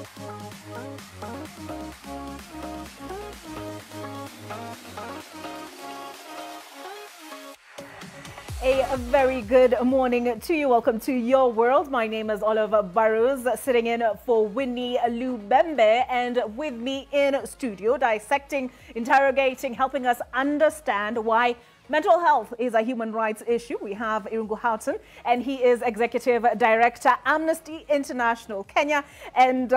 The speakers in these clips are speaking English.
A very good morning to you. Welcome to Your World. My name is Oliver Burrows, sitting in for Winnie Lubembe, and with me in studio, dissecting, interrogating, helping us understand why mental health is a human rights issue. We have Irungu Houghton, and he is Executive Director, Amnesty International Kenya, and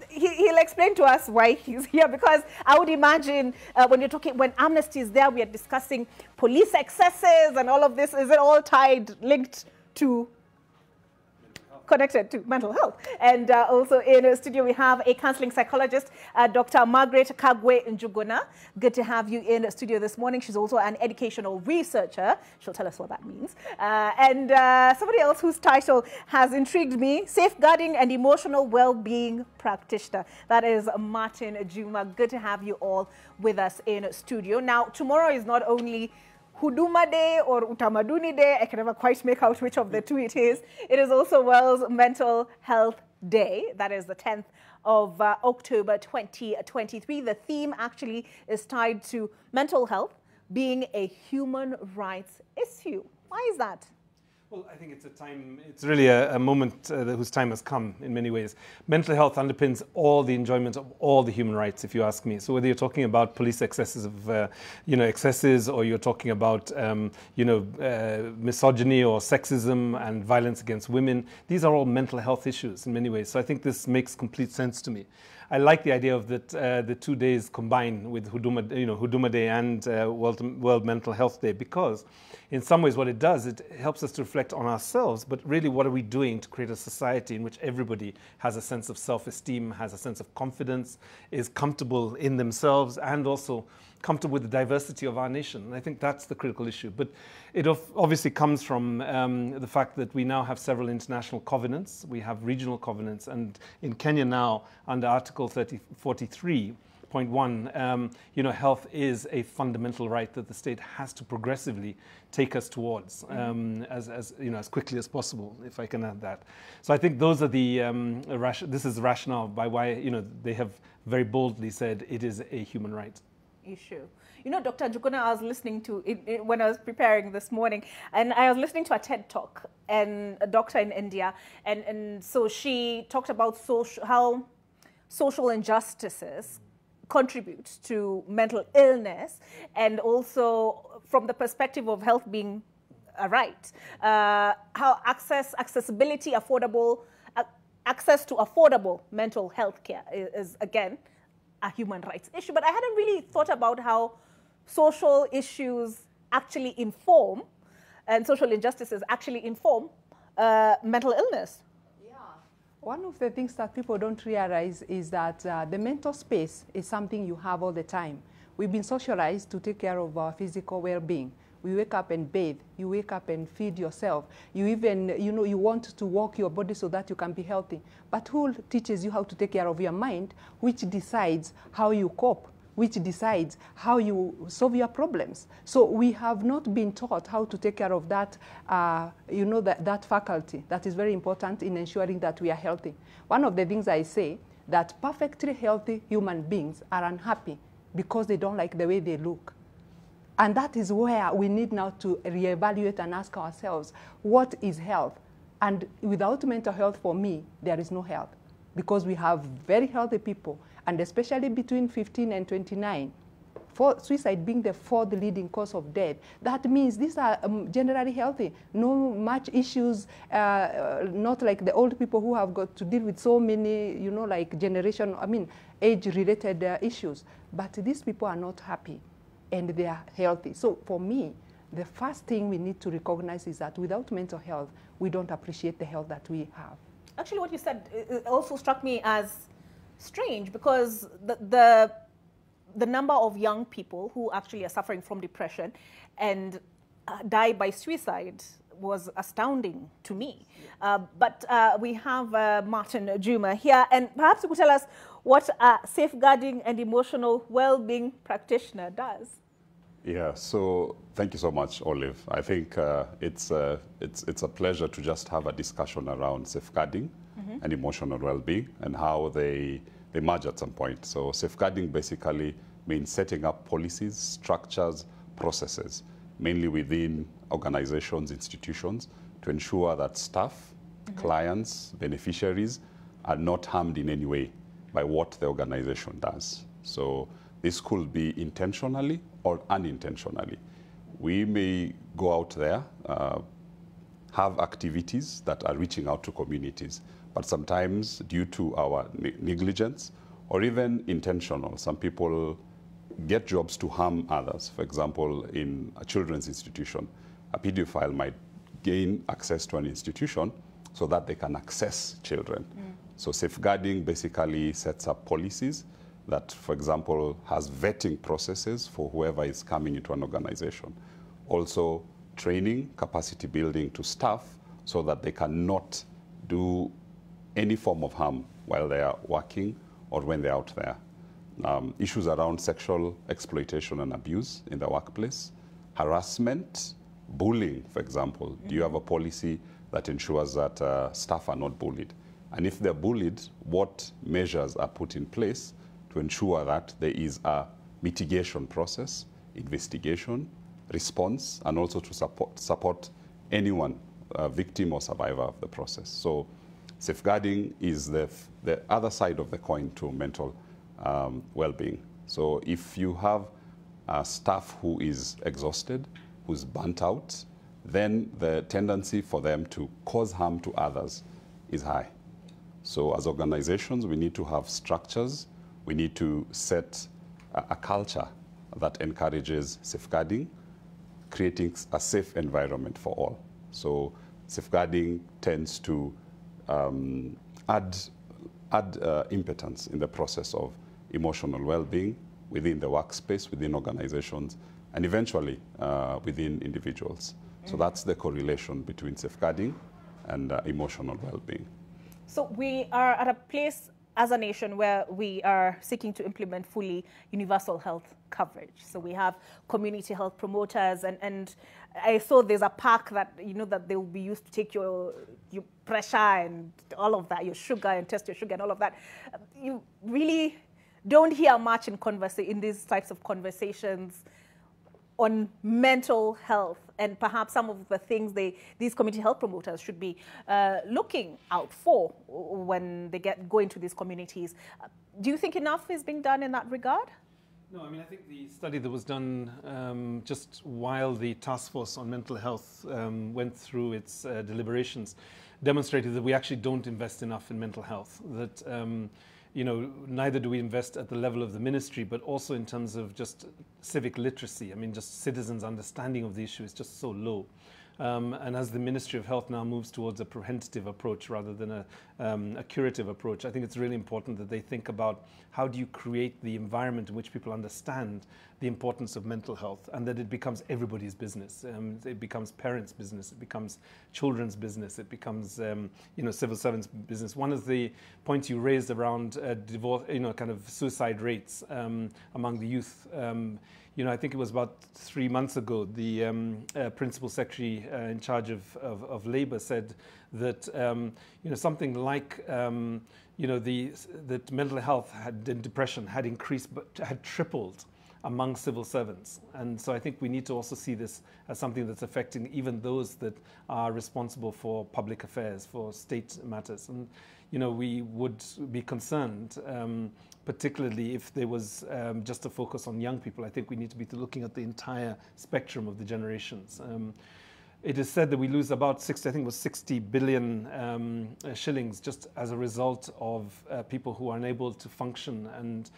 he'll explain to us why he's here, because I would imagine when Amnesty is there, we are discussing police excesses and all of this. Is it all tied, linked to, connected to mental health? And also in the studio, we have a counseling psychologist, Dr. Margaret Kagwe Njuguna. Good to have you in the studio this morning. She's also an educational researcher. She'll tell us what that means. And somebody else whose title has intrigued me, Safeguarding and Emotional Well-Being Practitioner. That is Martin Juma. Good to have you all with us in studio. Now, tomorrow is not only Huduma Day or Utamaduni Day. I can never quite make out which of the two it is. It is also World Mental Health Day. That is the 10th of October 2023. The theme actually is tied to mental health being a human rights issue. Why is that? Well, I think it's really a moment whose time has come in many ways. Mental health underpins all the enjoyment of all the human rights, if you ask me. So whether you're talking about police excesses excesses, or you're talking about, misogyny or sexism and violence against women, these are all mental health issues in many ways. So I think this makes complete sense to me. I like the idea of that the 2 days combined with Huduma Day and World Mental Health Day, because in some ways what it does, it helps us to reflect on ourselves, but really what are we doing to create a society in which everybody has a sense of self-esteem, has a sense of confidence, is comfortable in themselves, and also comfortable with the diversity of our nation. And I think that's the critical issue. But it obviously comes from the fact that we now have several international covenants. We have regional covenants. And in Kenya now, under Article 43.1, health is a fundamental right that the state has to progressively take us towards as quickly as possible, if I can add that. So I think those are this is the rationale by why, they have very boldly said it is a human right issue. Dr. Njuguna, I was listening to it when I was preparing this morning, and I was listening to a TED Talk, and a doctor in India, and so she talked about how social injustices contribute to mental illness, and also from the perspective of health being a right, how access to affordable mental health care is again a human rights issue. But I hadn't really thought about how social issues actually inform, and social injustices actually inform mental illness. Yeah. One of the things that people don't realize is that the mental space is something you have all the time. We've been socialized to take care of our physical well-being. We wake up and bathe. You wake up and feed yourself. You even, you want to walk your body so that you can be healthy. But who teaches you how to take care of your mind, which decides how you cope, which decides how you solve your problems? So we have not been taught how to take care of that, that faculty that is very important in ensuring that we are healthy. One of the things I say, that perfectly healthy human beings are unhappy because they don't like the way they look. And that is where we need now to reevaluate and ask ourselves, what is health? And without mental health, for me, there is no health. Because we have very healthy people, and especially between 15 and 29, suicide being the fourth leading cause of death. That means these are generally healthy. No much issues, not like the old people who have got to deal with so many, age-related issues. But these people are not happy, and they are healthy. So for me, the first thing we need to recognize is that without mental health, we don't appreciate the health that we have. Actually, what you said also struck me as strange, because the number of young people who actually are suffering from depression and die by suicide was astounding to me. But we have Martin Juma here, and perhaps you could tell us what a safeguarding and emotional well-being practitioner does. Yeah, so thank you so much, Olive. I think it's a pleasure to just have a discussion around safeguarding and emotional well-being, and how they merge at some point. So safeguarding basically means setting up policies, structures, processes, mainly within organizations, institutions, to ensure that staff, clients, beneficiaries are not harmed in any way by what the organization does. So this could be intentionally or unintentionally. We may go out there, have activities that are reaching out to communities, but sometimes due to our negligence or even intentional, some people get jobs to harm others. For example, in a children's institution, a pedophile might gain access to an institution so that they can access children. So safeguarding basically sets up policies that, for example, has vetting processes for whoever is coming into an organization. Also training, capacity building to staff so that they cannot do any form of harm while they are working or when they're out there. Issues around sexual exploitation and abuse in the workplace, harassment, bullying, for example. Do you have a policy that ensures that staff are not bullied? And if they're bullied, what measures are put in place to ensure that there is a mitigation process, investigation, response, and also to support anyone, victim or survivor of the process. So safeguarding is the other side of the coin to mental well-being. So if you have staff who is exhausted, who's burnt out, then the tendency for them to cause harm to others is high. So as organizations, we need to have structures. We need to set a culture that encourages safeguarding, creating a safe environment for all. So safeguarding tends to add impotence in the process of emotional well-being within the workspace, within organizations, and eventually within individuals. So that's the correlation between safeguarding and emotional well-being. So we are at a place as a nation where we are seeking to implement fully universal health coverage. So we have community health promoters, and I saw there's a pack that, you know, that they will be used to take your pressure and all of that, your sugar, and test your sugar and all of that. You really don't hear much in these types of conversations on mental health, and perhaps some of the things these community health promoters should be looking out for when they go into these communities. Do you think enough is being done in that regard? No, I mean, I think the study that was done just while the task force on mental health went through its deliberations demonstrated that we actually don't invest enough in mental health. That you know, neither do we invest at the level of the ministry, but also in terms of just civic literacy. I mean, just citizens' understanding of the issue is just so low. And as the Ministry of Health now moves towards a preventative approach rather than a curative approach, I think it's really important that they think about how do you create the environment in which people understand the importance of mental health, and that it becomes everybody's business. It becomes parents' business, it becomes children's business, it becomes you know, civil servants' business. One of the points you raised around divorce, you know, kind of suicide rates among the youth. You know, I think it was about 3 months ago, the Principal Secretary in charge of Labour said that, you know, something like, you know, that mental health and depression had increased, but had tripled among civil servants. And so I think we need to also see this as something that's affecting even those that are responsible for public affairs, for state matters. And, you know, we would be concerned, particularly if there was just a focus on young people. I think we need to be looking at the entire spectrum of the generations. It is said that we lose about 60 billion shillings just as a result of people who are unable to function and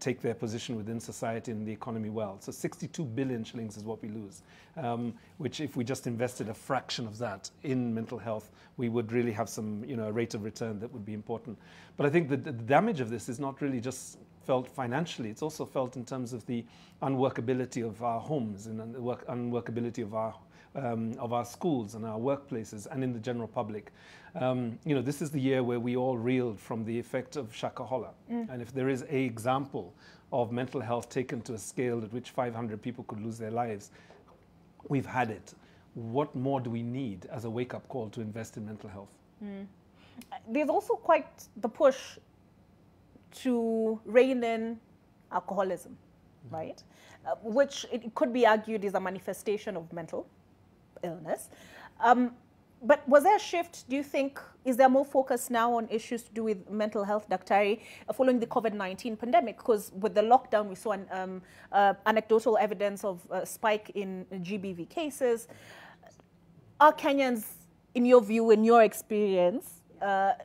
take their position within society and the economy well. So 62 billion shillings is what we lose, which if we just invested a fraction of that in mental health, we would really have some, you know, a rate of return that would be important. But I think that the damage of this is not really just felt financially, it's also felt in terms of the unworkability of our homes and the unworkability of our schools and our workplaces and in the general public. You know, this is the year where we all reeled from the effect of Shakahola. And if there is an example of mental health taken to a scale at which 500 people could lose their lives, we've had it. What more do we need as a wake-up call to invest in mental health? there's also quite the push to rein in alcoholism, right? Which it could be argued is a manifestation of mental illness. But was there a shift, do you think? Is there more focus now on issues to do with mental health, Daktari, following the COVID-19 pandemic? Because with the lockdown, we saw an anecdotal evidence of a spike in GBV cases. Are Kenyans, in your view, in your experience,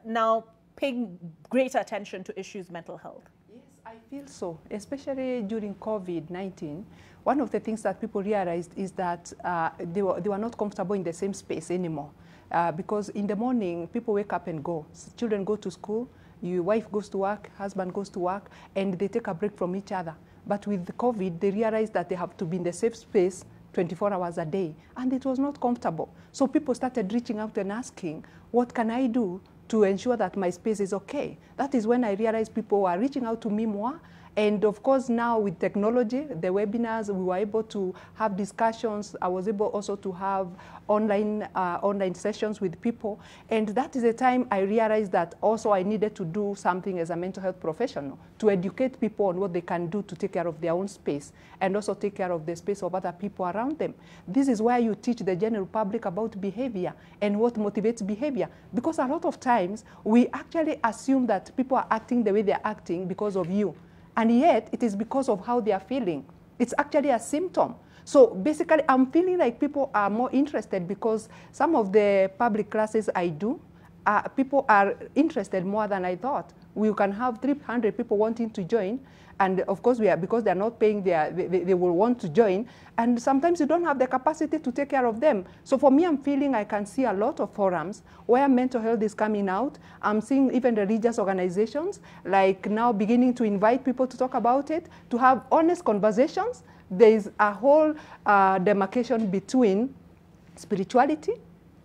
now paying greater attention to issues mental health? Yes, I feel so, especially during COVID-19. One of the things that people realized is that they were not comfortable in the same space anymore. Because in the morning, people wake up and go. Children go to school, your wife goes to work, husband goes to work, and they take a break from each other. But with the COVID, they realized that they have to be in the safe space 24 hours a day, and it was not comfortable. So people started reaching out and asking, what can I do to ensure that my space is okay? That is when I realized people were reaching out to me more. And of course, now with technology, the webinars, we were able to have discussions. I was able also to have online sessions with people. And that is the time I realized that also I needed to do something as a mental health professional to educate people on what they can do to take care of their own space and also take care of the space of other people around them. This is where you teach the general public about behavior and what motivates behavior. Because a lot of times, we actually assume that people are acting the way they're acting because of you. And yet, it is because of how they are feeling. It's actually a symptom. So basically, I'm feeling like people are more interested because some of the public classes I do, people are interested more than I thought. We can have 300 people wanting to join. And of course, because they're not paying, they will want to join. And sometimes you don't have the capacity to take care of them. So for me, I'm feeling I can see a lot of forums where mental health is coming out. I'm seeing even religious organizations like now beginning to invite people to talk about it, to have honest conversations. There is a whole demarcation between spirituality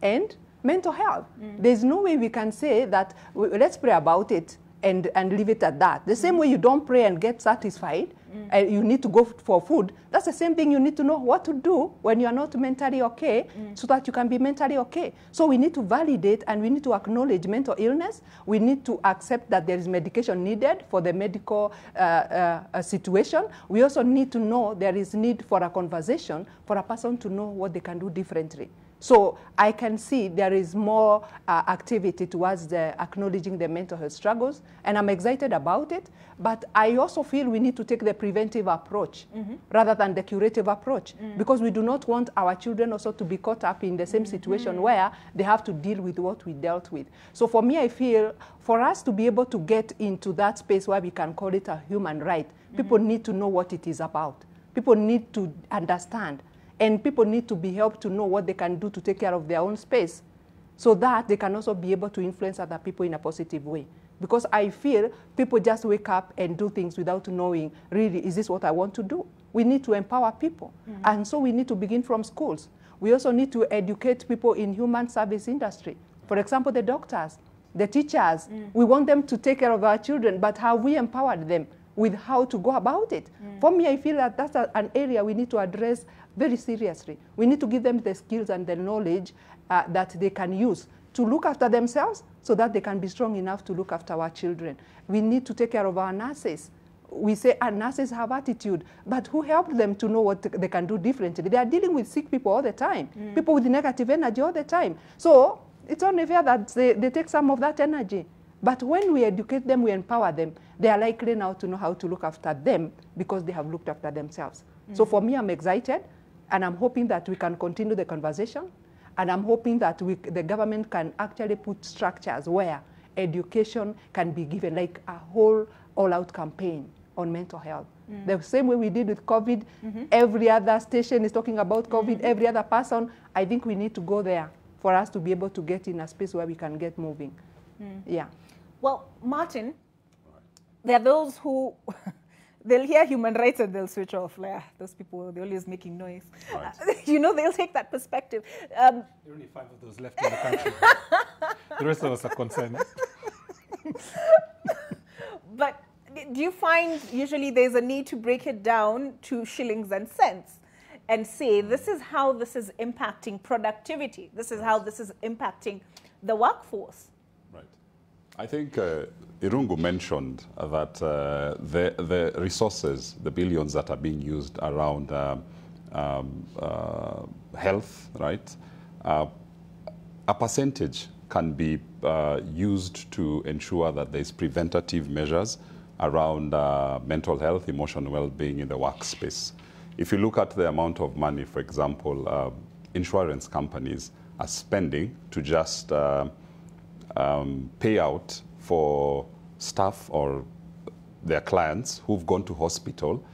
and mental health. There's no way we can say that, let's pray about it and leave it at that. The same way you don't pray and get satisfied, and you need to go for food, that's the same thing you need to know what to do when you're not mentally okay, so that you can be mentally okay. So we need to validate and we need to acknowledge mental illness. We need to accept that there is medication needed for the medical situation. We also need to know there is need for a conversation for a person to know what they can do differently. So I can see there is more activity towards acknowledging the mental health struggles, and I'm excited about it. But I also feel we need to take the preventive approach rather than the curative approach, because we do not want our children also to be caught up in the same situation where they have to deal with what we dealt with. So for me, I feel for us to be able to get into that space where we can call it a human right, people need to know what it is about. People need to understand. And people need to be helped to know what they can do to take care of their own space so that they can also be able to influence other people in a positive way. Because I feel people just wake up and do things without knowing, really, is this what I want to do? We need to empower people. And so we need to begin from schools. We also need to educate people in human service industry. For example, the doctors, the teachers. We want them to take care of our children, but have we empowered them with how to go about it? For me, I feel that that's an area we need to address very seriously. We need to give them the skills and the knowledge that they can use to look after themselves so that they can be strong enough to look after our children. We need to take care of our nurses. We say our nurses have attitude, but who helped them to know what they can do differently? They are dealing with sick people all the time, people with negative energy all the time. So it's only fair that they take some of that energy. But when we educate them, we empower them, they are likely now to know how to look after them because they have looked after themselves. So for me, I'm excited. And I'm hoping that we can continue the conversation. And I'm hoping that the government can actually put structures where education can be given, like a whole all-out campaign on mental health. The same way we did with COVID, every other station is talking about COVID, every other person. I think we need to go there for us to be able to get in a space where we can get moving. Yeah. Well, Martin, there are those who... they'll hear human rights and they'll switch off. Like, those people, they're always making noise. Right. You know, they'll take that perspective. There are only 5 of those left in the country. The rest of us are concerned. But do you find usually there's a need to break it down to shillings and cents and say, this is how this is impacting productivity. This is how this is impacting the workforce. Right. I think Irungu mentioned that the resources, the billions that are being used around health, right? A percentage can be used to ensure that there's preventative measures around mental health, emotional well-being in the workspace. If you look at the amount of money, for example, insurance companies are spending to just pay out for staff or their clients who've gone to hospital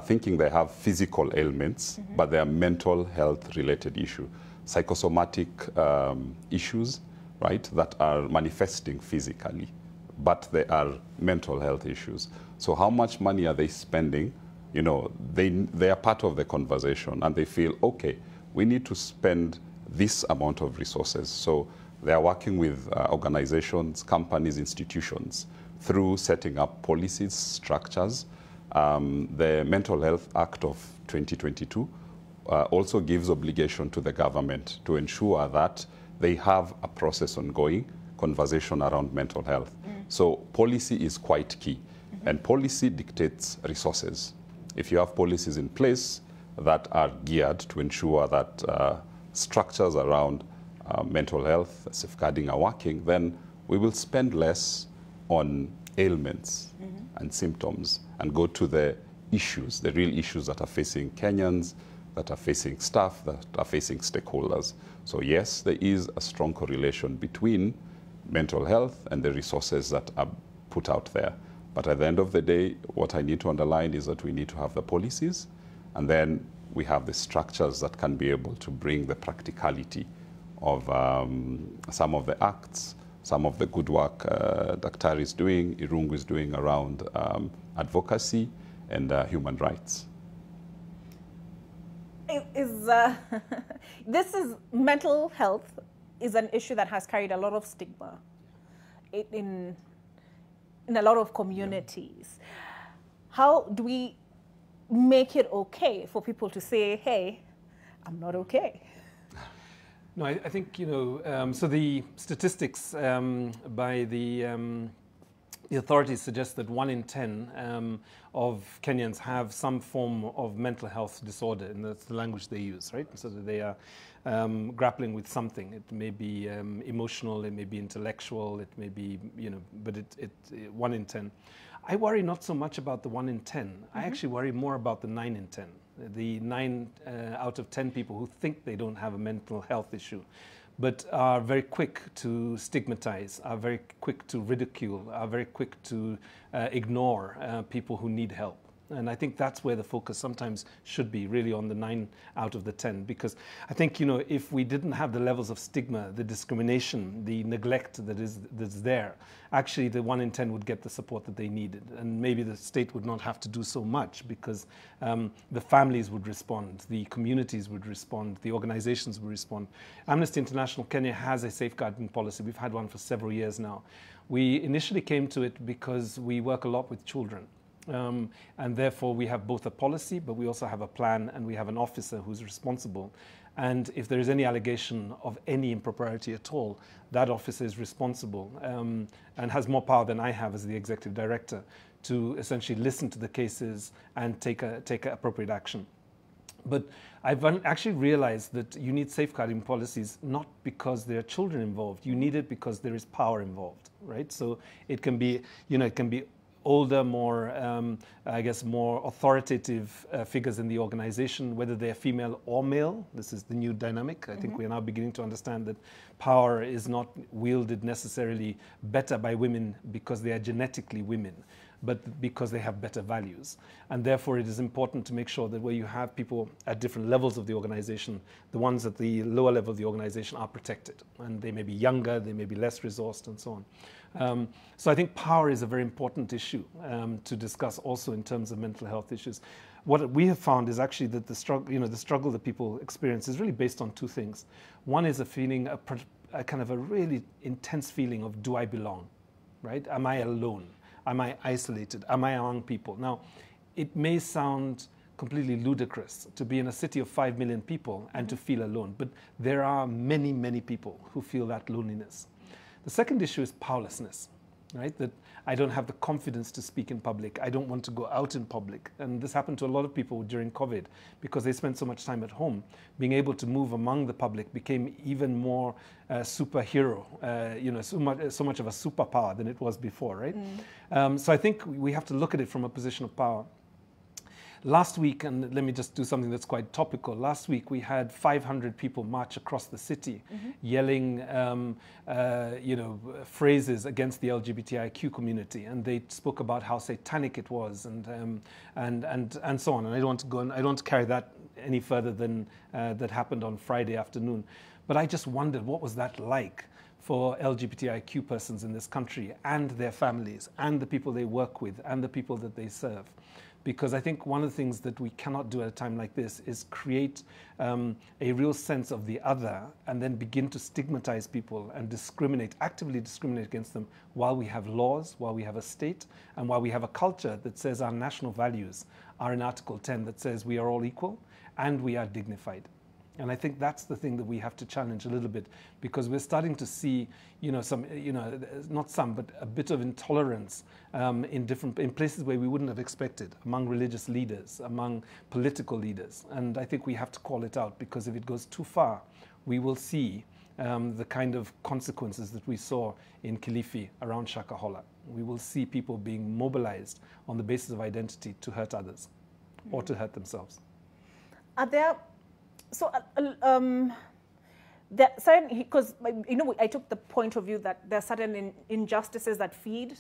thinking they have physical ailments, but they are mental health related issue, psychosomatic issues, right, that are manifesting physically, but they are mental health issues. So how much money are they spending? You know, they are part of the conversation and they feel, okay, we need to spend this amount of resources. So they are working with organizations, companies, institutions through setting up policies, structures. The Mental Health Act of 2022 also gives obligation to the government to ensure that they have a process ongoing, conversation around mental health. So policy is quite key, and policy dictates resources. If you have policies in place that are geared to ensure that structures around mental health, safeguarding are working, then we will spend less on ailments and symptoms and go to the issues, the real issues that are facing Kenyans, that are facing staff, that are facing stakeholders. So yes, there is a strong correlation between mental health and the resources that are put out there. But at the end of the day, what I need to underline is that we need to have the policies, and then we have the structures that can be able to bring the practicality of some of the acts, some of the good work Daktari is doing, Irungu is doing around advocacy and human rights. This is mental health is an issue that has carried a lot of stigma in a lot of communities. How do we make it okay for people to say, hey, I'm not okay? No, I think, you know, so the statistics by the authorities suggest that 1 in 10 of Kenyans have some form of mental health disorder, and that's the language they use, right? So that they are grappling with something. It may be emotional, it may be intellectual, it may be, you know, but 1 in 10. I worry not so much about the 1 in 10. I actually worry more about the 9 in 10. The 9 out of 10 people who think they don't have a mental health issue, but are very quick to stigmatize, are very quick to ridicule, are very quick to ignore people who need help. And I think that's where the focus sometimes should be, really on the 9 out of the 10. Because I think, you know, if we didn't have the levels of stigma, the discrimination, the neglect that's there, actually the 1 in 10 would get the support that they needed. And maybe the state would not have to do so much, because the families would respond, the communities would respond, the organizations would respond. Amnesty International Kenya has a safeguarding policy. We've had one for several years now. We initially came to it because we work a lot with children. And therefore we have both a policy, but we also have a plan, and we have an officer who's responsible. And if there is any allegation of any impropriety at all, that officer is responsible and has more power than I have as the executive director to essentially listen to the cases and take appropriate action. But I've actually realized that you need safeguarding policies not because there are children involved. You need it because there is power involved, right? So it can be, you know, it can be older, more, I guess, more authoritative figures in the organization, whether they're female or male. This is the new dynamic. I think we are now beginning to understand that power is not wielded necessarily better by women because they are genetically women, but because they have better values. And therefore it is important to make sure that where you have people at different levels of the organization, the ones at the lower level of the organization are protected. And they may be younger, they may be less resourced, and so on. So I think power is a very important issue to discuss also in terms of mental health issues. What we have found is actually that the struggle that people experience is really based on 2 things. One is a feeling, a kind of a really intense feeling of, do I belong, right? Am I alone? Am I isolated? Am I among people? Now, it may sound completely ludicrous to be in a city of 5 million people and to feel alone, but there are many, many people who feel that loneliness. The second issue is powerlessness. right? That I don't have the confidence to speak in public. I don't want to go out in public. And this happened to a lot of people during COVID because they spent so much time at home. Being able to move among the public became even more superhero, you know, so much of a superpower than it was before, right? So I think we have to look at it from a position of power. Last week, and let me just do something that's quite topical. Last week, we had 500 people march across the city, yelling, you know, phrases against the LGBTIQ community, and they spoke about how satanic it was, and so on. And I don't want to go, and I don't want to carry that any further than that happened on Friday afternoon. But I just wondered, what was that like for LGBTIQ persons in this country, and their families, and the people they work with, and the people that they serve? Because I think one of the things that we cannot do at a time like this is create a real sense of the other and then begin to stigmatize people and discriminate, actively discriminate against them while we have laws, while we have a state, and while we have a culture that says our national values are in Article 10 that says we are all equal and we are dignified. And I think that's the thing that we have to challenge a little bit, because we're starting to see, you know, some, you know, not some, but a bit of intolerance in places where we wouldn't have expected, among religious leaders, among political leaders. And I think we have to call it out, because if it goes too far, we will see the kind of consequences that we saw in Kilifi around Shakahola. We will see people being mobilized on the basis of identity to hurt others or to hurt themselves. Are there because, you know, I took the point of view that there are certain injustices that feed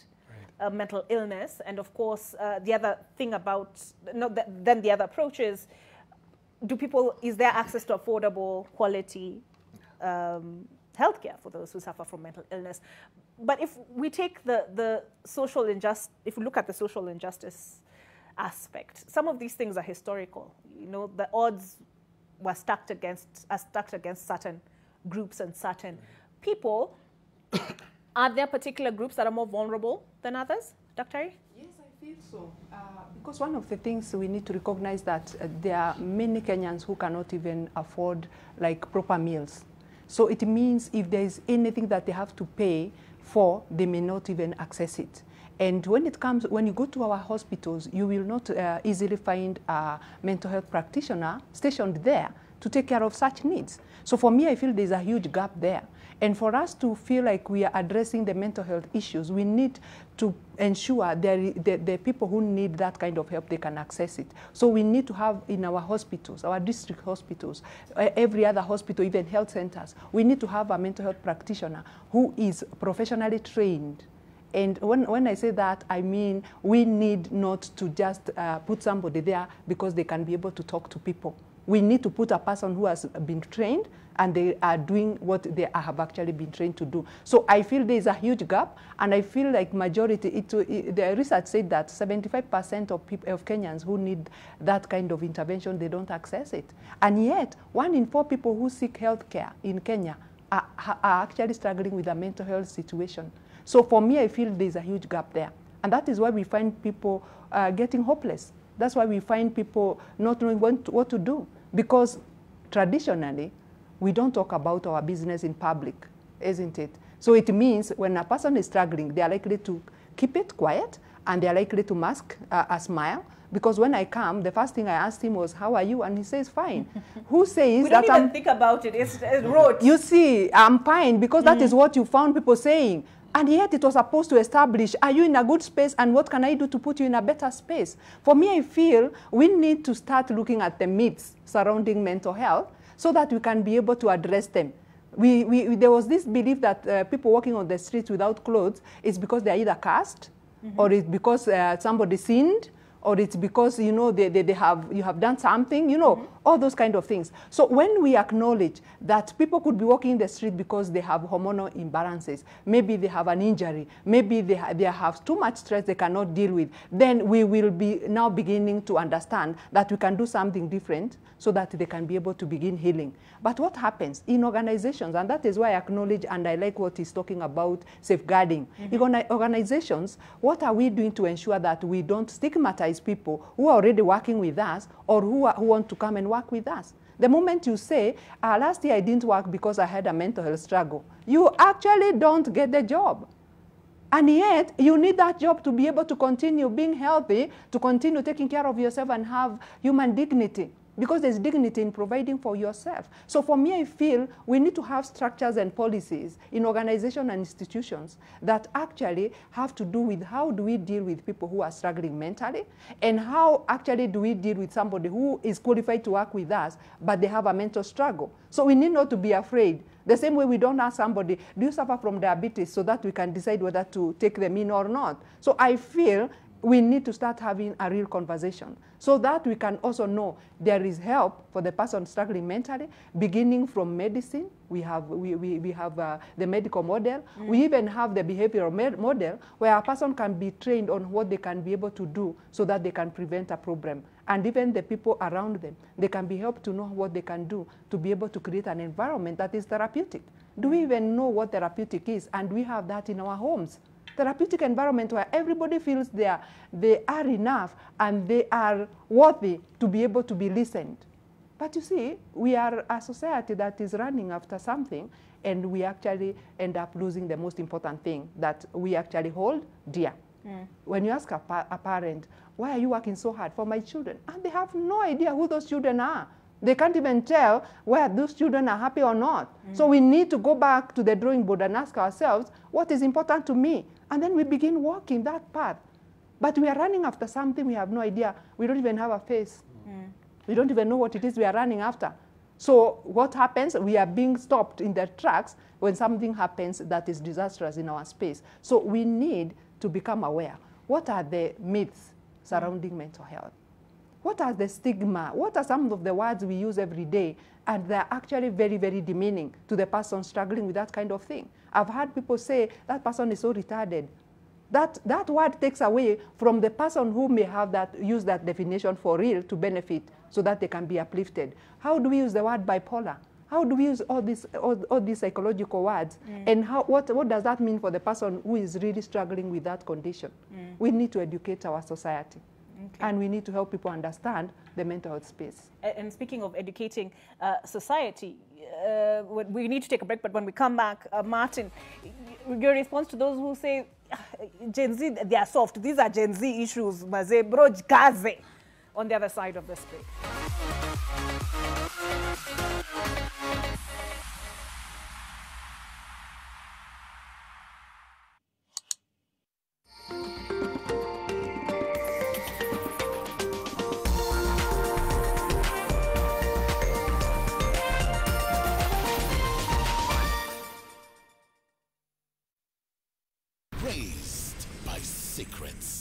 mental illness, and of course the other thing about then the other approach is, is there access to affordable quality healthcare for those who suffer from mental illness? But if we take the social injustice, if we look at the social injustice aspect, some of these things are historical. You know, the odds were stacked against certain groups and certain people. Are there particular groups that are more vulnerable than others, Dr. Ari? Yes, I feel so. Because one of the things we need to recognize that there are many Kenyans who cannot even afford like proper meals. So it means if there is anything that they have to pay for, they may not even access it. And when you go to our hospitals, you will not easily find a mental health practitioner stationed there to take care of such needs. So for me, I feel there's a huge gap there. And for us to feel like we are addressing the mental health issues, we need to ensure the people who need that kind of help, they can access it. So we need to have in our hospitals, our district hospitals, every other hospital, even health centers, we need to have a mental health practitioner who is professionally trained. And when I say that, I mean we need not to just put somebody there because they can be able to talk to people. We need to put a person who has been trained and they are doing what they have actually been trained to do. So I feel there is a huge gap, and I feel like majority, the research said that 75% of Kenyans who need that kind of intervention, they don't access it. And yet, 1 in 4 people who seek health care in Kenya are actually struggling with a mental health situation. So for me, I feel there's a huge gap there. And that is why we find people getting hopeless. That's why we find people not knowing what to do. Because traditionally, we don't talk about our business in public, isn't it? So it means when a person is struggling, they are likely to keep it quiet, and they are likely to mask a smile. Because when I come, the first thing I asked him was, "How are you?" And he says, "Fine." Who says that? We don't even think about it. It's rote. You see, I'm fine because that is what you found people saying. And yet it was supposed to establish, are you in a good space, and what can I do to put you in a better space? For me, I feel we need to start looking at the myths surrounding mental health so that we can be able to address them. There was this belief that people walking on the streets without clothes is because they're either cursed, or it's because somebody sinned, or it's because, you know, you have done something, you know, all those kind of things. So when we acknowledge that people could be walking in the street because they have hormonal imbalances, maybe they have an injury, maybe they have too much stress they cannot deal with, then we will be now beginning to understand that we can do something different so that they can be able to begin healing. But what happens in organizations, and that is why I acknowledge and I like what he's talking about, safeguarding. In organizations, what are we doing to ensure that we don't stigmatize people who are already working with us or who want to come and work with us? The moment you say, last year I didn't work because I had a mental health struggle, you actually don't get the job. And yet, you need that job to be able to continue being healthy, to continue taking care of yourself and have human dignity. Because there's dignity in providing for yourself. So for me, I feel we need to have structures and policies in organizations and institutions that actually have to do with how do we deal with people who are struggling mentally, and how actually do we deal with somebody who is qualified to work with us, but they have a mental struggle. So we need not to be afraid. The same way we don't ask somebody, do you suffer from diabetes, so that we can decide whether to take them in or not. So I feel we need to start having a real conversation so that we can also know there is help for the person struggling mentally, beginning from medicine. We have the medical model. We even have the behavioral model where a person can be trained on what they can be able to do so that they can prevent a problem. And even the people around them, they can be helped to know what they can do to be able to create an environment that is therapeutic. Do we even know what therapeutic is? And we have that in our homes. Therapeutic environment where everybody feels they are enough and they are worthy to be able to be listened. But you see, we are a society that is running after something, and we actually end up losing the most important thing that we actually hold dear. When you ask a parent, why are you working so hard for my children? And they have no idea who those children are. They can't even tell whether those children are happy or not. So we need to go back to the drawing board and ask ourselves, what is important to me? And then we begin walking that path. But we are running after something we have no idea. We don't even have a face. We don't even know what it is we are running after. So what happens? We are being stopped in their tracks when something happens that is disastrous in our space. So we need to become aware. What are the myths surrounding mental health? What are the stigma? What are some of the words we use every day? And they're actually very, very demeaning to the person struggling with that kind of thing. I've heard people say, that person is so retarded. That word takes away from the person who may have use that definition for real to benefit so that they can be uplifted. How do we use the word bipolar? How do we use all these psychological words? And what does that mean for the person who is really struggling with that condition? We need to educate our society. Okay. And we need to help people understand the mental health space. And speaking of educating society, we need to take a break, but when we come back, Martin, your response to those who say, Gen Z, they are soft. These are Gen Z issues, maze broj gaze, on the other side of the break.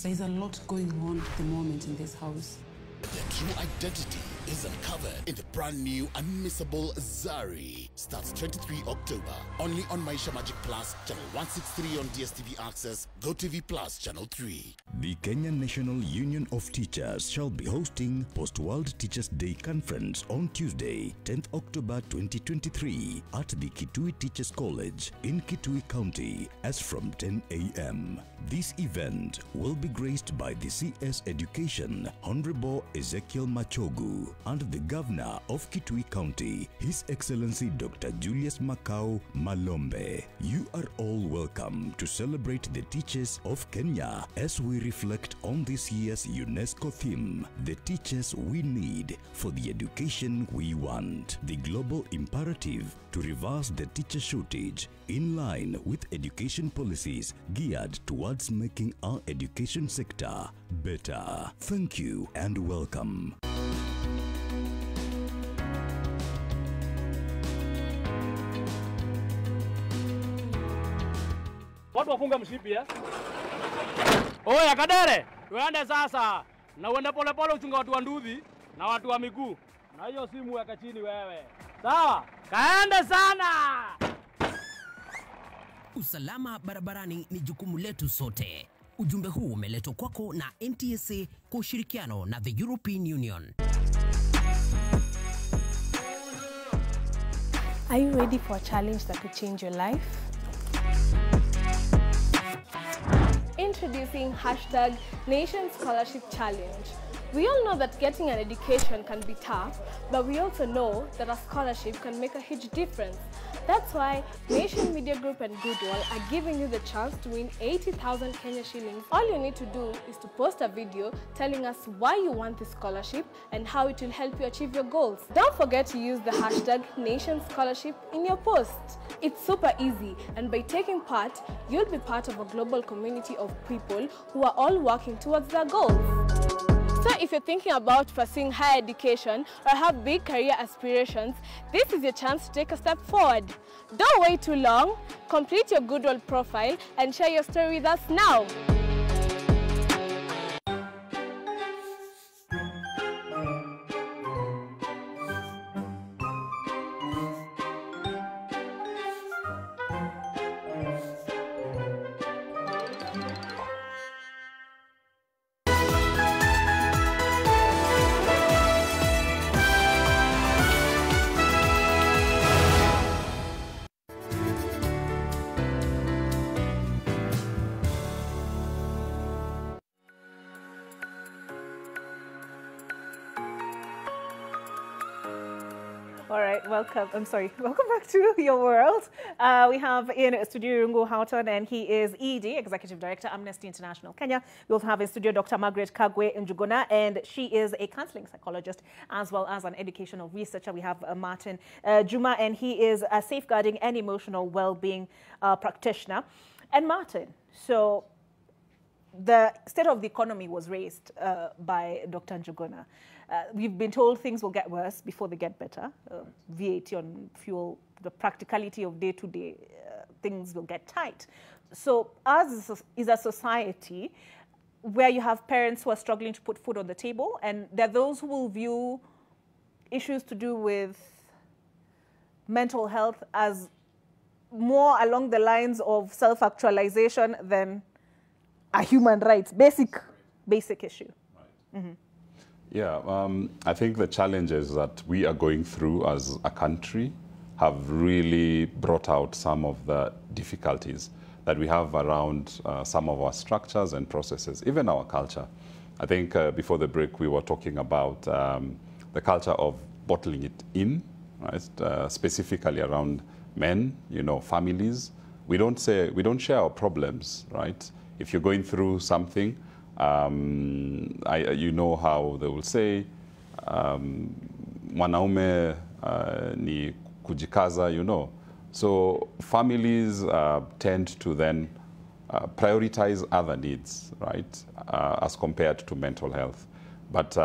There's a lot going on at the moment in this house. Their true identity is uncovered in the brand new unmissable Zari. Starts 23 October. Only on Maisha Magic Plus, channel 163 on DSTV Access, GoTV Plus, channel 3. The Kenyan National Union of Teachers shall be hosting Post-World Teachers Day Conference on Tuesday, 10th October 2023 at the Kitui Teachers College in Kitui County as from 10 a.m. This event will be graced by the CS Education, Honorable Ezekiel Machogu, and the Governor of Kitui County, His Excellency Dr. Julius Makau Malombe. You are all welcome to celebrate the teachers of Kenya as we reflect on this year's UNESCO theme, the teachers we need for the education we want. The global imperative to reverse the teacher shortage in line with education policies geared towards making our education sector better. Thank you and welcome. Watu wafunga mshipi ya? Oya Kadere, tuende sasa. Na uende pole pole uchunga watu wa nduthi na watu wa miguu. Na hiyo simu weka chini wewe. Sawa? Kaende sana. Usalama barabarani ni jukumu letu sote. Ujumbe huu umeletwa kwako na NTSA kwa ushirikiano na the European Union. Are you ready for a challenge that will change your life? Introducing #Nation Scholarship Challenge. We all know that getting an education can be tough, but we also know that a scholarship can make a huge difference. That's why Nation Media Group and Goodwill are giving you the chance to win 80,000 Kenya shillings. All you need to do is to post a video telling us why you want this scholarship and how it will help you achieve your goals. Don't forget to use the hashtag Nation Scholarship in your post. It's super easy, and by taking part, you'll be part of a global community of people who are all working towards their goals. So if you're thinking about pursuing higher education or have big career aspirations, this is your chance to take a step forward. Don't wait too long. Complete your Goodwill profile and share your story with us now. All right, welcome. Welcome back to Your World. We have in studio Irungu Houghton, and he is ED, Executive Director, Amnesty International Kenya. We also have in studio Dr. Margaret Kagwe Njuguna, and she is a counseling psychologist as well as an educational researcher. We have Martin Juma, and he is a safeguarding and emotional well-being practitioner. And Martin, so the state of the economy was raised by Dr. Njuguna. We've been told things will get worse before they get better. VAT on fuel, the practicality of day-to-day things will get tight. So as is a society where you have parents who are struggling to put food on the table, and there are those who will view issues to do with mental health as more along the lines of self-actualization than a human rights, basic issue. Right. Mm-hmm. Yeah, I think the challenges that we are going through as a country have really brought out some of the difficulties that we have around some of our structures and processes, even our culture. I think before the break we were talking about the culture of bottling it in, right? Specifically around men, families. We don't share our problems, right? If you're going through something, you know how they will say mwanaume ni kujikaza, So families tend to then prioritize other needs, right, as compared to mental health. But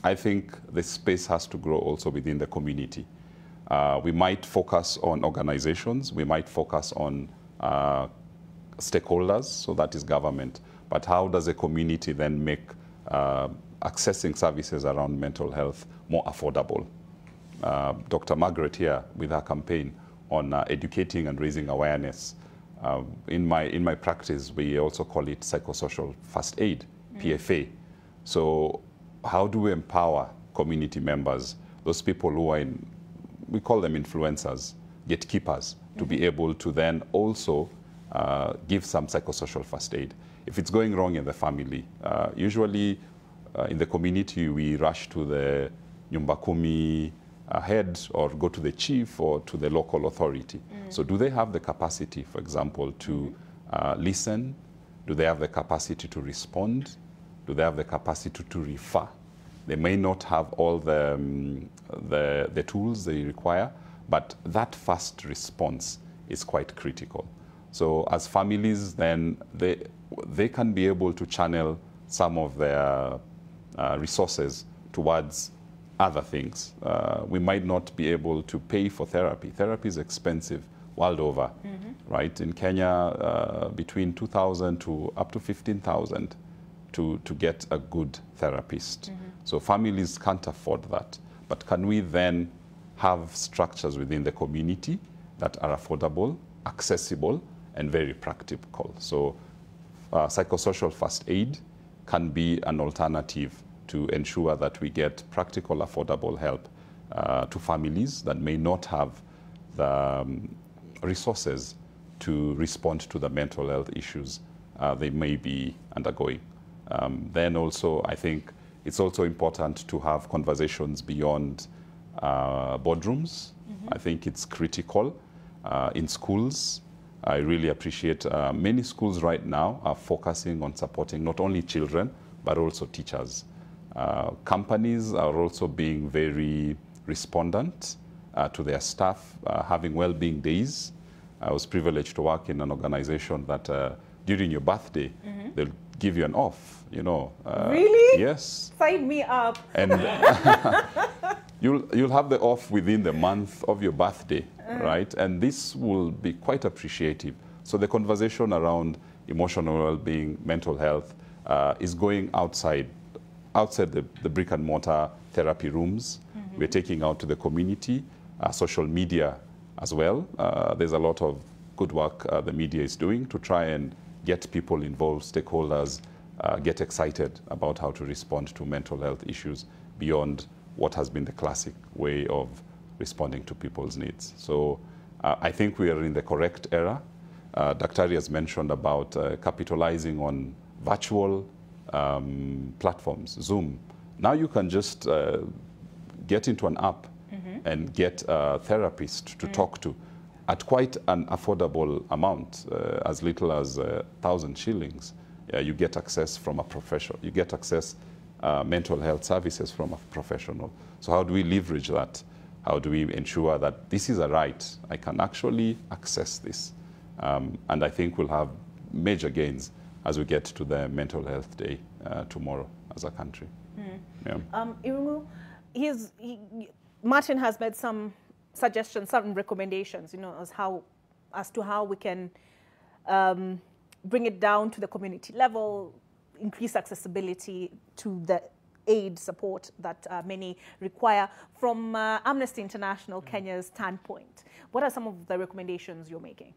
I think the space has to grow also within the community. We might focus on organizations, we might focus on stakeholders, so that is government. But how does a community then make accessing services around mental health more affordable? Dr. Margaret here with her campaign on educating and raising awareness. In my practice, we also call it psychosocial first aid, PFA. So how do we empower community members, those people who are we call them influencers, gatekeepers, to be able to then also give some psychosocial first aid. If it's going wrong in the family, usually in the community we rush to the Nyumba Kumi head or go to the chief or to the local authority. So do they have the capacity, for example, to listen? Do they have the capacity to respond? Do they have the capacity to refer? They may not have all the tools they require, but that first response is quite critical. So as families, then they can be able to channel some of their resources towards other things. We might not be able to pay for therapy. Therapy is expensive world over, right? In Kenya, between 2,000 to up to 15,000 to get a good therapist. So families can't afford that. But can we then have structures within the community that are affordable, accessible, and very practical? So psychosocial first aid can be an alternative to ensure that we get practical, affordable help to families that may not have the resources to respond to the mental health issues they may be undergoing. Then also, I think it's also important to have conversations beyond boardrooms. I think it's critical in schools. I really appreciate many schools right now are focusing on supporting not only children, but also teachers. Companies are also being very respondent to their staff, having well-being days. I was privileged to work in an organization that during your birthday, they'll give you an off, you know. Really? Yes. Sign me up. And you'll have the off within the month of your birthday, right? And this will be quite appreciative. So the conversation around emotional well-being, mental health, is going outside the brick and mortar therapy rooms. We're taking out to the community, social media as well. There's a lot of good work the media is doing to try and get people involved, stakeholders, get excited about how to respond to mental health issues beyond what has been the classic way of responding to people's needs. So I think we are in the correct era. Daktari has mentioned about capitalizing on virtual platforms, Zoom. Now you can just get into an app and get a therapist to talk to at quite an affordable amount, as little as 1,000 shillings. You get access from a professional. You get access mental health services from a professional. So how do we leverage that? How do we ensure that this is a right? I can actually access this. And I think we'll have major gains as we get to the Mental Health Day tomorrow as a country. Yeah. Irungu, Martin has made some suggestions, some recommendations, you know, as to how we can bring it down to the community level, increase accessibility to the aid support that many require. From Amnesty International Kenya's standpoint, what are some of the recommendations you're making?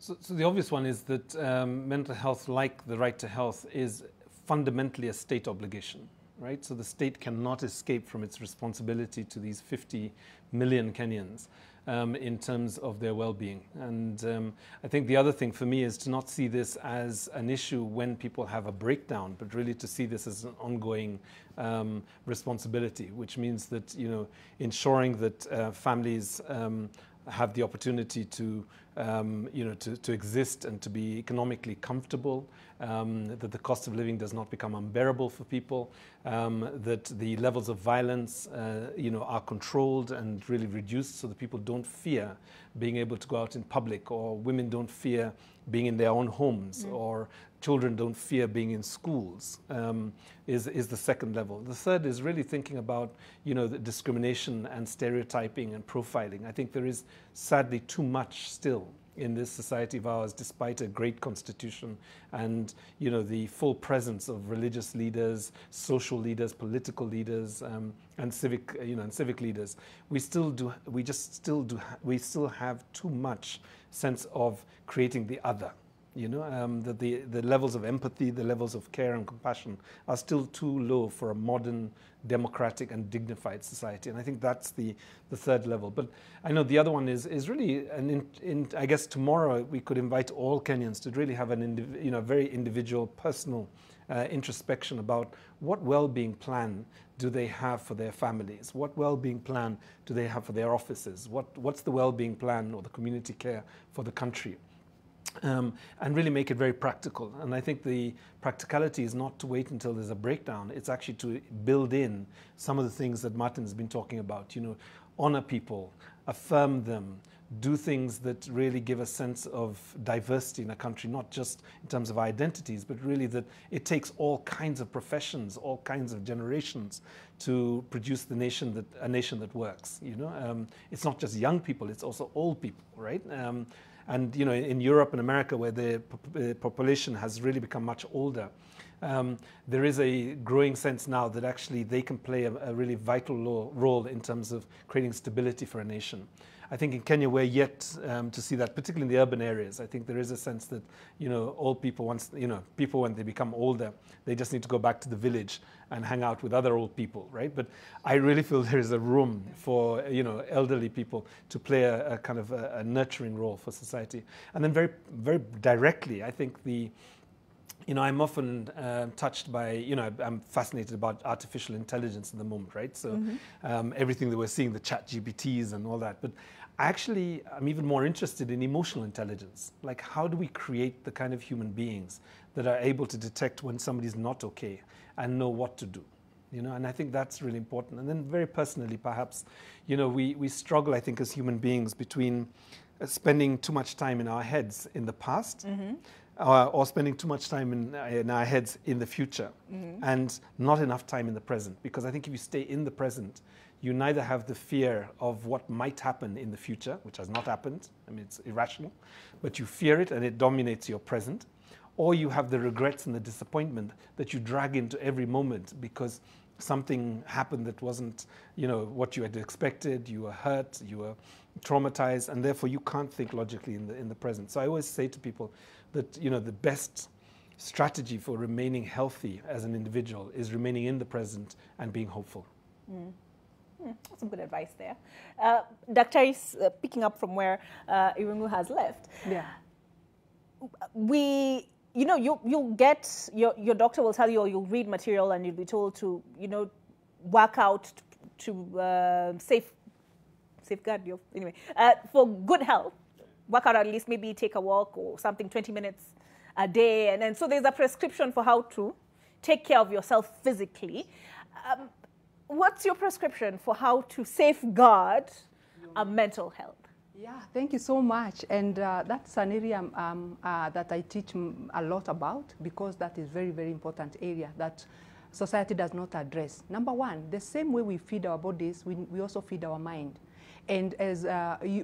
So the obvious one is that mental health, like the right to health, is fundamentally a state obligation, right? So the state cannot escape from its responsibility to these 50 million Kenyans in terms of their well-being. And I think the other thing for me is to not see this as an issue when people have a breakdown, but really to see this as an ongoing responsibility, which means that, you know, ensuring that families have the opportunity to, you know, to exist and to be economically comfortable, that the cost of living does not become unbearable for people, that the levels of violence, you know, are controlled and really reduced so that people don't fear being able to go out in public, or women don't fear being in their own homes, or children don't fear being in schools, is the second level. The third is really thinking about, you know, the discrimination and stereotyping and profiling. I think there is sadly too much still in this society of ours, despite a great constitution and, you know, the full presence of religious leaders, social leaders, political leaders, and civic, you know, and civic leaders. We still have too much sense of creating the other. You know, that the levels of empathy, the levels of care and compassion are still too low for a modern, democratic and dignified society. And I think that's the third level. But I know the other one is really, I guess tomorrow we could invite all Kenyans to really have an, you know, very individual, personal introspection about what well-being plan do they have for their families? What well-being plan do they have for their offices? What's the well-being plan or the community care for the country? And really make it very practical. And I think the practicality is not to wait until there's a breakdown. It's actually to build in some of the things that Martin has been talking about. You know, honor people, affirm them, do things that really give a sense of diversity in a country, not just in terms of identities, but really that it takes all kinds of professions, all kinds of generations to produce a nation that works. You know, it's not just young people; it's also old people, right? And, you know, in Europe and America, where the population has really become much older, there is a growing sense now that actually they can play a really vital role in terms of creating stability for a nation. I think in Kenya we're yet to see that, particularly in the urban areas. I think there is a sense that, you know, old people, once, you know, people when they become older, they just need to go back to the village and hang out with other old people, right? But I really feel there is a room for, you know, elderly people to play a kind of a nurturing role for society. And then very, very directly, I think the you know, I'm often touched by, you know, I'm fascinated about artificial intelligence at the moment, right? So everything that we're seeing, the ChatGPTs and all that. But actually, I'm even more interested in emotional intelligence. Like, how do we create the kind of human beings that are able to detect when somebody's not okay and know what to do? You know, and I think that's really important. And then very personally, perhaps, you know, we struggle, I think, as human beings between spending too much time in our heads in the past or spending too much time in our heads in the future and not enough time in the present. Because I think if you stay in the present, you neither have the fear of what might happen in the future, which has not happened. I mean, it's irrational, but you fear it and it dominates your present. Or you have the regrets and the disappointment that you drag into every moment because something happened that wasn't, you know, what you had expected. You were hurt, you were traumatized, and therefore you can't think logically in the present. So I always say to people that, you know, the best strategy for remaining healthy as an individual is remaining in the present and being hopeful. Some good advice there. Dr. is picking up from where Irungu has left. Yeah. You know, you'll get, your doctor will tell you, or you'll read material and you'll be told to, you know, work out to safeguard your, anyway, for good health. Work out, at least maybe take a walk or something, 20 minutes a day. And then, so there's a prescription for how to take care of yourself physically. What's your prescription for how to safeguard our mental health? Yeah, thank you so much. And that's an area that I teach a lot about, because that is very, very important area that society does not address. Number one, the same way we feed our bodies, we also feed our mind. And as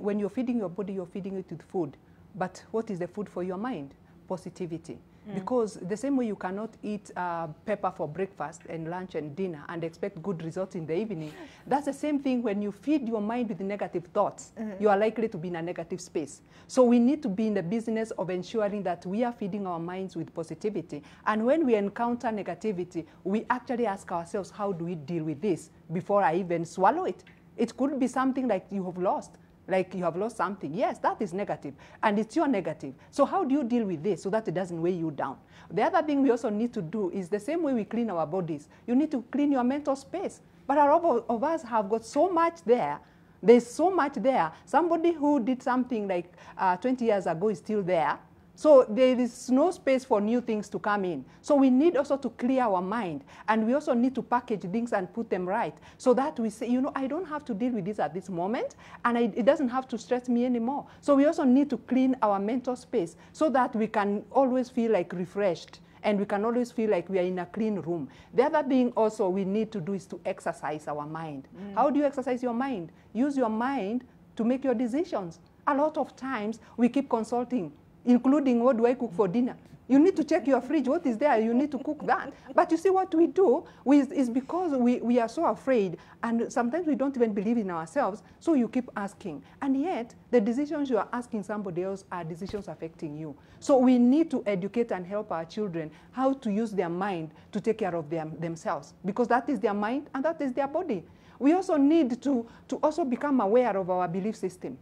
when you're feeding your body, you're feeding it with food. But what is the food for your mind? Positivity. Because the same way you cannot eat pepper for breakfast and lunch and dinner and expect good results in the evening, that's the same thing when you feed your mind with negative thoughts. You are likely to be in a negative space. So we need to be in the business of ensuring that we are feeding our minds with positivity. And when we encounter negativity, we actually ask ourselves, how do we deal with this before I even swallow it? It could be something like you have lost. Like you have lost something. Yes, that is negative. And it's your negative. So how do you deal with this so that it doesn't weigh you down? The other thing we also need to do is the same way we clean our bodies. You need to clean your mental space. But a lot of us have got so much there. There's so much there. Somebody who did something like 20 years ago is still there. So there is no space for new things to come in. So we need also to clear our mind. And we also need to package things and put them right. So that we say, you know, I don't have to deal with this at this moment. And it doesn't have to stress me anymore. So we also need to clean our mental space so that we can always feel like refreshed. And we can always feel like we are in a clean room. The other thing also we need to do is to exercise our mind. How do you exercise your mind? Use your mind to make your decisions. A lot of times we keep consulting, including what do I cook for dinner. You need to check your fridge, what is there, you need to cook that. But you see what we do is because we are so afraid, and sometimes we don't even believe in ourselves, so you keep asking. And yet, the decisions you are asking somebody else are decisions affecting you. So we need to educate and help our children how to use their mind to take care of themselves, because that is their mind and that is their body. We also need to also become aware of our belief system.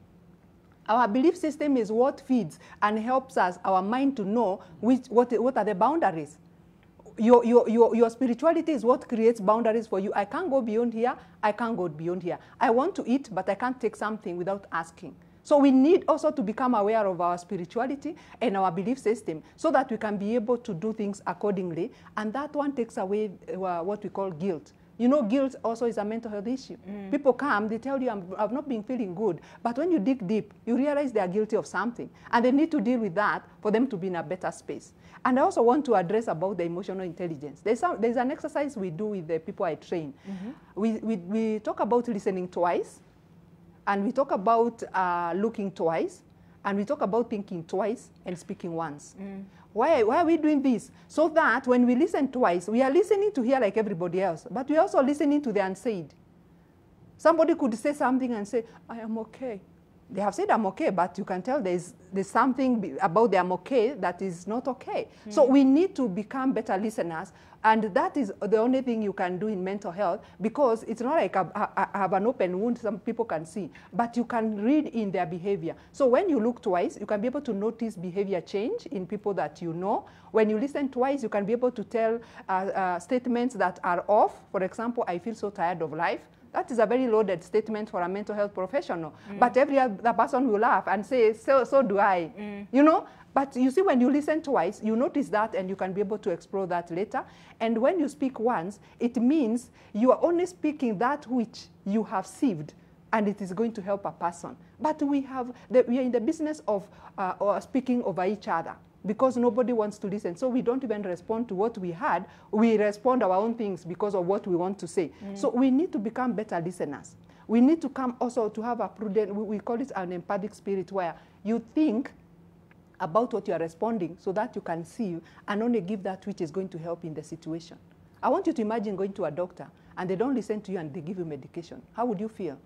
Our belief system is what feeds and helps us, our mind, to know what are the boundaries. Your spirituality is what creates boundaries for you. I can't go beyond here. I can't go beyond here. I want to eat, but I can't take something without asking. So we need also to become aware of our spirituality and our belief system so that we can be able to do things accordingly. And that one takes away what we call guilt. You know, guilt also is a mental health issue. People come, they tell you, I've not been feeling good. But when you dig deep, you realize they are guilty of something. And they need to deal with that for them to be in a better space. And I also want to address about the emotional intelligence. There's an exercise we do with the people I train. We talk about listening twice. And we talk about looking twice. And we talk about thinking twice and speaking once. Why are we doing this? So that when we listen twice, we are listening to hear like everybody else, but we are also listening to the unsaid. Somebody could say something and say, I am okay. They have said I'm okay, but you can tell there's something about the I'm okay that is not okay. So we need to become better listeners, and that is the only thing you can do in mental health, because it's not like I have an open wound some people can see, but you can read in their behavior. So when you look twice, you can be able to notice behavior change in people that you know. When you listen twice, you can be able to tell statements that are off. For example, I feel so tired of life. That is a very loaded statement for a mental health professional. But every other person will laugh and say, so do I, you know? But you see, when you listen twice, you notice that, and you can be able to explore that later. And when you speak once, it means you are only speaking that which you have sieved, and it is going to help a person. But we are in the business of speaking over each other, because nobody wants to listen. So we don't even respond to what we had. We respond our own things because of what we want to say. So we need to become better listeners. We need to come also to have a prudent, we call it an empathic spirit, where you think about what you are responding so that you can see and only give that which is going to help in the situation. I want you to imagine going to a doctor and they don't listen to you and they give you medication. How would you feel?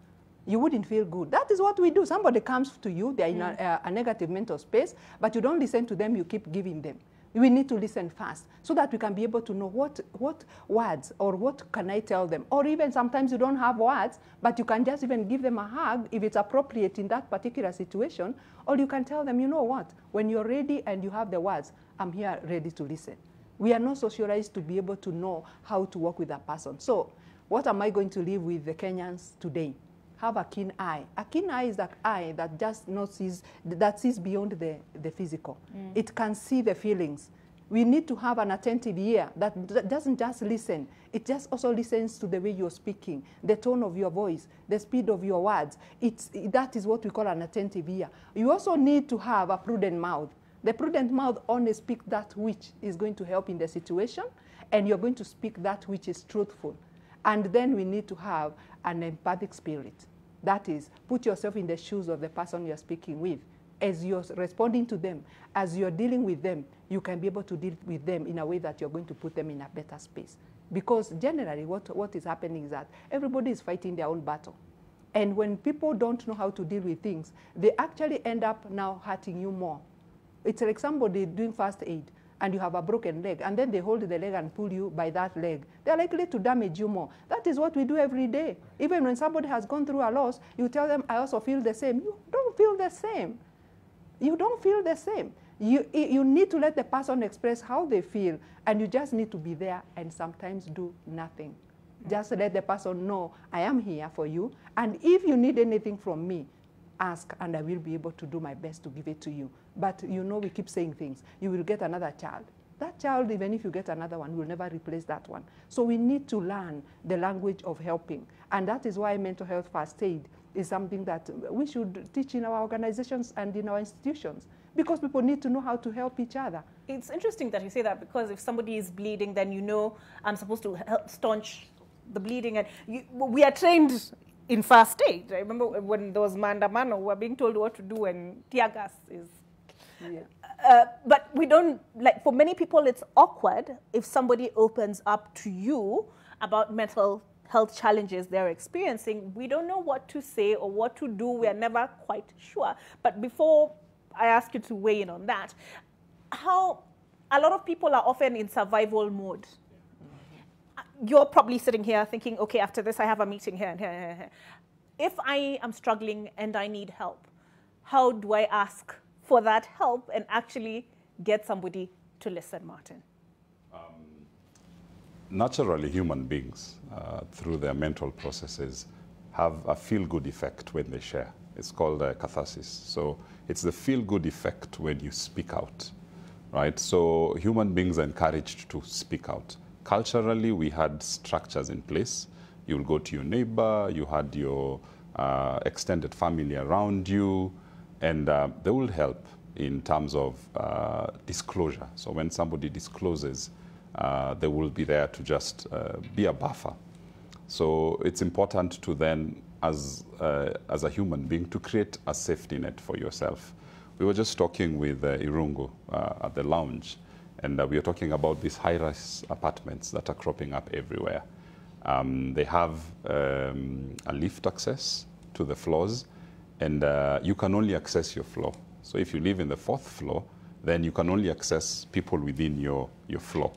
You wouldn't feel good. That is what we do. Somebody comes to you, they're in a negative mental space, but you don't listen to them, you keep giving them. We need to listen fast so that we can be able to know what words or what can I tell them. Or even sometimes you don't have words, but you can just even give them a hug if it's appropriate in that particular situation. Or you can tell them, you know what, when you're ready and you have the words, I'm here ready to listen. We are not socialized to be able to know how to work with a person. So what am I going to leave with the Kenyans today? Have a keen eye. A keen eye is that eye that just not sees, that sees beyond the physical. It can see the feelings. We need to have an attentive ear that doesn't just listen. It just also listens to the way you're speaking, the tone of your voice, the speed of your words. That is what we call an attentive ear. You also need to have a prudent mouth. The prudent mouth only speaks that which is going to help in the situation, and you're going to speak that which is truthful. And then we need to have an empathic spirit. That is, put yourself in the shoes of the person you're speaking with. As you're responding to them, as you're dealing with them, you can be able to deal with them in a way that you're going to put them in a better space. Because generally what is happening is that everybody is fighting their own battle. And when people don't know how to deal with things, they actually end up now hurting you more. It's like somebody doing first aid, and you have a broken leg, and then they hold the leg and pull you by that leg. They're likely to damage you more. That is what we do every day. Even when somebody has gone through a loss, you tell them, I also feel the same. You don't feel the same. You don't feel the same. You need to let the person express how they feel, and you just need to be there and sometimes do nothing. Just let the person know, I am here for you, and if you need anything from me, ask, and I will be able to do my best to give it to you. But you know, we keep saying things. You will get another child. That child, even if you get another one, will never replace that one. So we need to learn the language of helping. And that is why mental health first aid is something that we should teach in our organizations and in our institutions, because people need to know how to help each other. It's interesting that you say that, because if somebody is bleeding, then you know I'm supposed to help staunch the bleeding. And we are trained in first aid. I remember when there was Maandamano, we were being told what to do, and tear gas is... Yeah. But we don't, like, for many people it's awkward if somebody opens up to you about mental health challenges they're experiencing. We don't know what to say or what to do. We are never quite sure. But before I ask you to weigh in on that, how a lot of people are often in survival mode. You're probably sitting here thinking, okay, after this I have a meeting here and here and here. If I am struggling and I need help, how do I ask for that help and actually get somebody to listen, Martin? Naturally, human beings, through their mental processes, have a feel-good effect when they share. It's called catharsis. So it's the feel-good effect when you speak out, right? So human beings are encouraged to speak out. Culturally, we had structures in place. You'll go to your neighbor, you had your extended family around you, and they will help in terms of disclosure. So when somebody discloses, they will be there to just be a buffer. So it's important to then, as a human being, to create a safety net for yourself. We were just talking with Irungu at the lounge, and we are talking about these high-rise apartments that are cropping up everywhere. They have a lift access to the floors, and you can only access your floor. So if you live in the 4th floor, then you can only access people within your floor.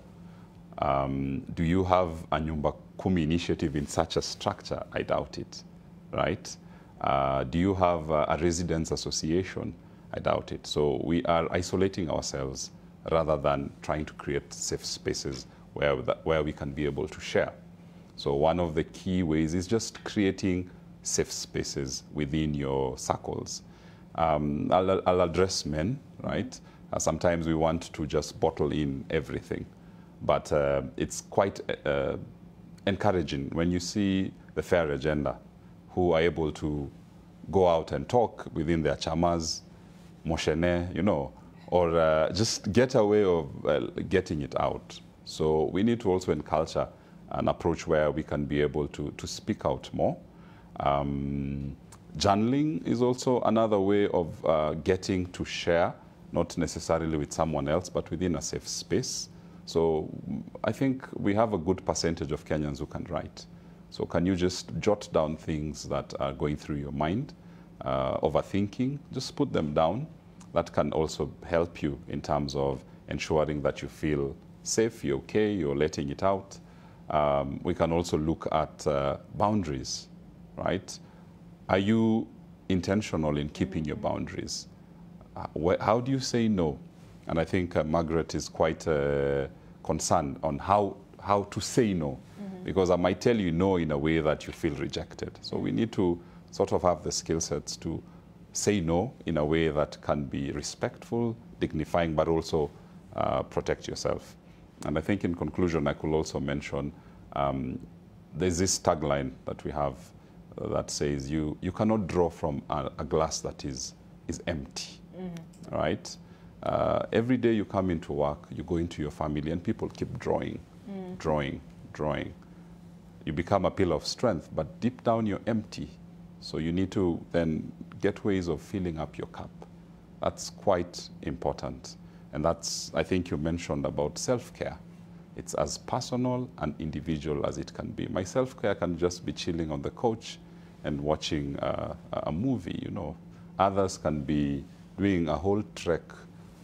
Do you have a Nyumba Kumi initiative in such a structure? I doubt it, right? Do you have a residents association? I doubt it. So we are isolating ourselves rather than trying to create safe spaces where we can be able to share. So one of the key ways is just creating safe spaces within your circles. I'll address men, right? Sometimes we want to just bottle in everything, but it's quite encouraging when you see the FAIR agenda, who are able to go out and talk within their chamas, moshene, you know, or just get a way of getting it out. So we need to also enculture an approach where we can be able to speak out more. Journaling is also another way of getting to share, not necessarily with someone else, but within a safe space. So I think we have a good percentage of Kenyans who can write. So can you just jot down things that are going through your mind, overthinking, just put them down. That can also help you in terms of ensuring that you feel safe, you're okay, you're letting it out. We can also look at boundaries, right? Are you intentional in keeping your boundaries? How do you say no? And I think Margaret is quite concerned on how to say no, because I might tell you no in a way that you feel rejected. So we need to sort of have the skill sets to say no in a way that can be respectful, dignifying, but also protect yourself. And I think in conclusion, I could also mention there's this tagline that we have that says you cannot draw from a glass that is empty, right? Every day you come into work, you go into your family, and people keep drawing, drawing. You become a pillar of strength, but deep down you're empty. So you need to then get ways of filling up your cup. That's quite important. And that's, I think you mentioned about self-care. It's as personal and individual as it can be. My self-care can just be chilling on the couch and watching a movie, you know. Others can be doing a whole trek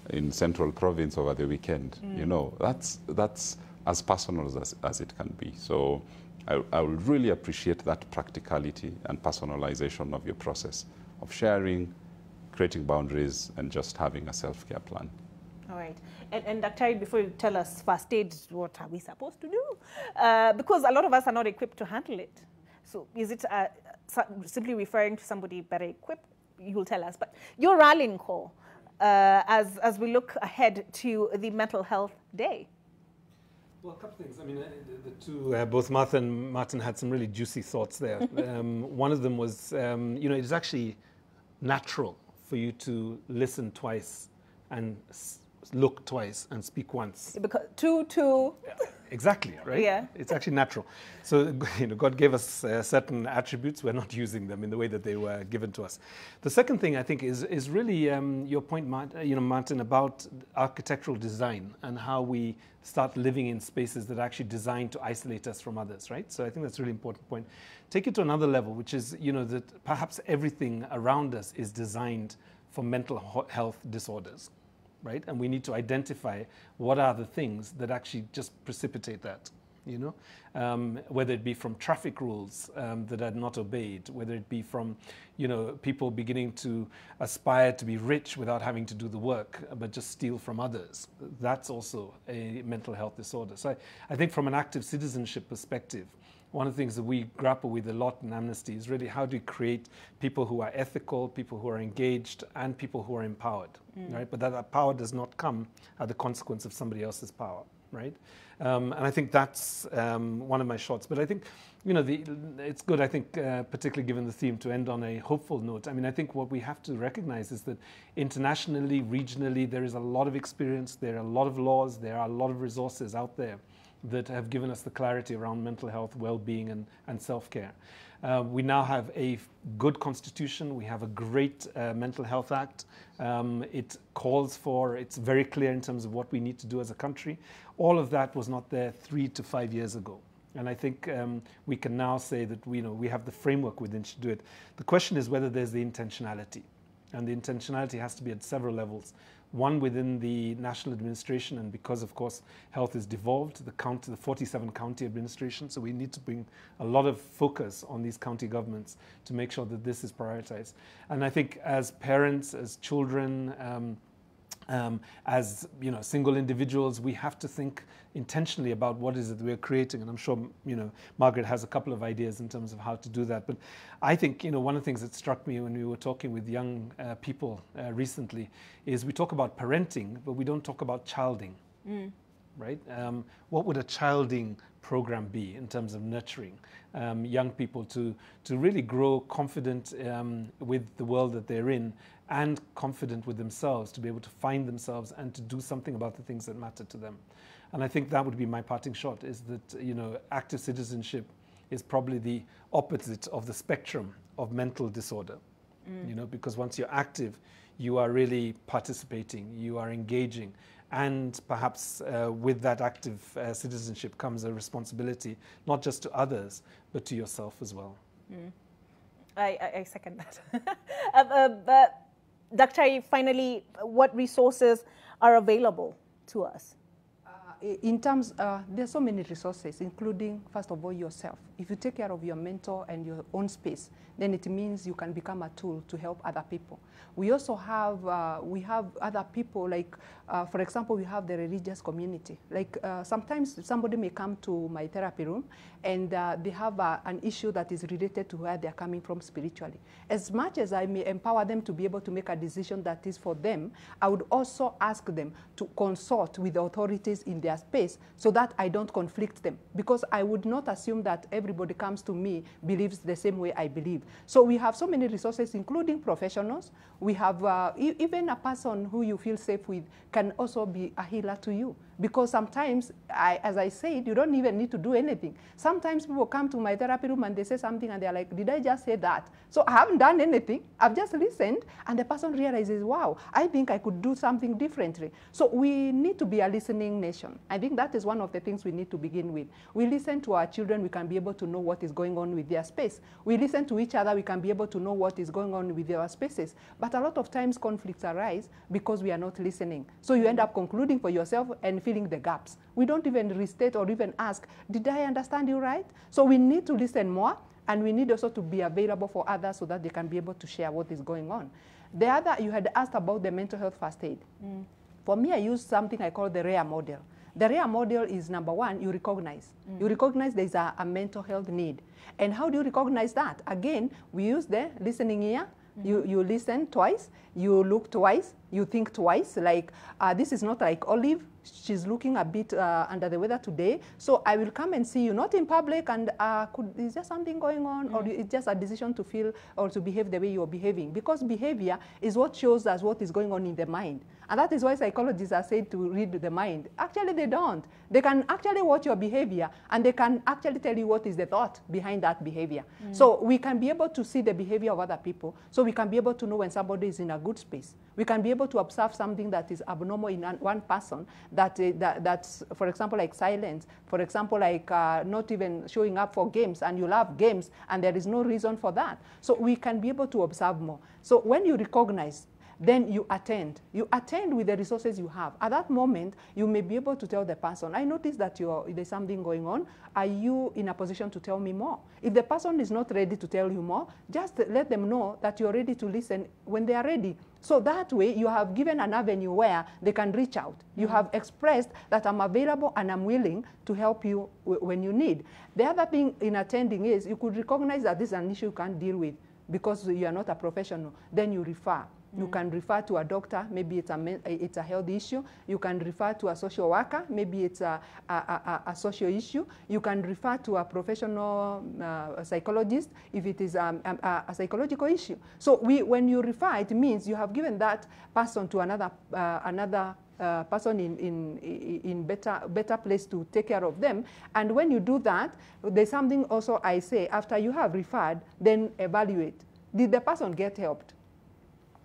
in Central Province over the weekend. You know, that's as personal as it can be. So I would really appreciate that practicality and personalization of your process of sharing, creating boundaries, and just having a self-care plan. All right. And Dr. before you tell us first aid, what are we supposed to do? Because a lot of us are not equipped to handle it. So is it simply referring to somebody better equipped? You will tell us. But your rallying call as we look ahead to the Mental Health Day. Well, a couple of things. I mean, the two, both Martha and Martin had some really juicy thoughts there. One of them was, you know, it is actually natural for you to listen twice and look twice and speak once. Because two. Exactly, right? Yeah. It's actually natural. So, you know, God gave us certain attributes. We're not using them in the way that they were given to us. The second thing, I think, is really your point, Martin, about architectural design and how we start living in spaces that are actually designed to isolate us from others, right? So I think that's a really important point. Take it to another level, which is, you know, that perhaps everything around us is designed for mental health disorders. Right? And we need to identify what are the things that actually just precipitate that, you know, whether it be from traffic rules that are not obeyed, whether it be from, you know, people beginning to aspire to be rich without having to do the work, but just steal from others. That's also a mental health disorder. So I think from an active citizenship perspective, one of the things that we grapple with a lot in Amnesty is really how do we create people who are ethical, people who are engaged, and people who are empowered, right? But that power does not come at the consequence of somebody else's power, right? And I think that's one of my shots. But I think, you know, it's good, I think, particularly given the theme, to end on a hopeful note. I mean, I think what we have to recognize is that internationally, regionally, there is a lot of experience, there are a lot of laws, there are a lot of resources out there that have given us the clarity around mental health, well-being, and self-care. We now have a good constitution. We have a great Mental Health Act. It calls for, it's very clear in terms of what we need to do as a country. All of that was not there 3 to 5 years ago. And I think we can now say that we have the framework within which to do it. The question is whether there's the intentionality. And the intentionality has to be at several levels. One within the national administration, and because, of course, health is devolved, the 47 county administration, so we need to bring a lot of focus on these county governments to make sure that this is prioritized. And I think as parents, as children, as single individuals, we have to think intentionally about what is it we're creating. And I'm sure Margaret has a couple of ideas in terms of how to do that. But I think one of the things that struck me when we were talking with young people recently is we talk about parenting, but we don't talk about childing, right? What would a childing program be in terms of nurturing young people to really grow confident with the world that they're in, and confident with themselves, to be able to find themselves and to do something about the things that matter to them. And I think that would be my parting shot, is that active citizenship is probably the opposite of the spectrum of mental disorder. Because once you're active, you are really participating, you are engaging, and perhaps with that active citizenship comes a responsibility, not just to others, but to yourself as well. I second that. Dr. Finally, what resources are available to us? In terms, there's so many resources, including, first of all, yourself. If you take care of your mental and your own space, then it means you can become a tool to help other people. We also have, we have other people, like, for example, we have the religious community. Like, sometimes somebody may come to my therapy room and they have an issue that is related to where they're coming from spiritually. As much as I may empower them to be able to make a decision that is for them, I would also ask them to consult with the authorities in their space so that I don't conflict them. Because I would not assume that everybody comes to me believes the same way I believe. So we have so many resources, including professionals. We have even a person who you feel safe with can also be a healer to you. Because sometimes, as I said, you don't even need to do anything. Sometimes people come to my therapy room and they say something and they're like, did I just say that? So I haven't done anything. I've just listened, and the person realizes, wow, I think I could do something differently. So we need to be a listening nation. I think that is one of the things we need to begin with. We listen to our children, we can be able to know what is going on with their space. We listen to each other, we can be able to know what is going on with their spaces. But a lot of times conflicts arise because we are not listening. So you end up concluding for yourself and filling the gaps. We don't even restate or even ask, did I understand you right? So we need to listen more, and we need also to be available for others so that they can be able to share what is going on. The other, you had asked about the mental health first aid. For me, I use something I call the RARE model. The RARE model is, number one, you recognize. You recognize there's a mental health need. And how do you recognize that? Again, we use the listening ear. You listen twice, you look twice, you think twice, like this is not like Olive, she's looking a bit under the weather today, so I will come and see you, not in public, and is there something going on, or it's just a decision to feel or to behave the way you're behaving? Because behavior is what shows us what is going on in the mind. And that is why psychologists are said to read the mind. Actually, they don't. They can actually watch your behavior, and they can actually tell you what is the thought behind that behavior. So we can be able to see the behavior of other people, so we can be able to know when somebody is in a good space. We can be able to observe something that is abnormal in one person, that's, for example, like silence, for example, like not even showing up for games, and you love games, and there is no reason for that. So we can be able to observe more. So when you recognize, then you attend. You attend with the resources you have. At that moment, you may be able to tell the person, I noticed that there's something going on. Are you in a position to tell me more? If the person is not ready to tell you more, just let them know that you're ready to listen when they are ready. So that way, you have given an avenue where they can reach out. You have expressed that I'm available and I'm willing to help you when you need. The other thing in attending is you could recognize that this is an issue you can't deal with because you are not a professional. Then you refer. You can refer to a doctor, maybe it's a health issue. You can refer to a social worker, maybe it's a social issue. You can refer to a professional psychologist if it is a psychological issue. So when you refer, it means you have given that person to another person in better place to take care of them. And when you do that, there's something also I say, after you have referred, then evaluate. Did the person get helped?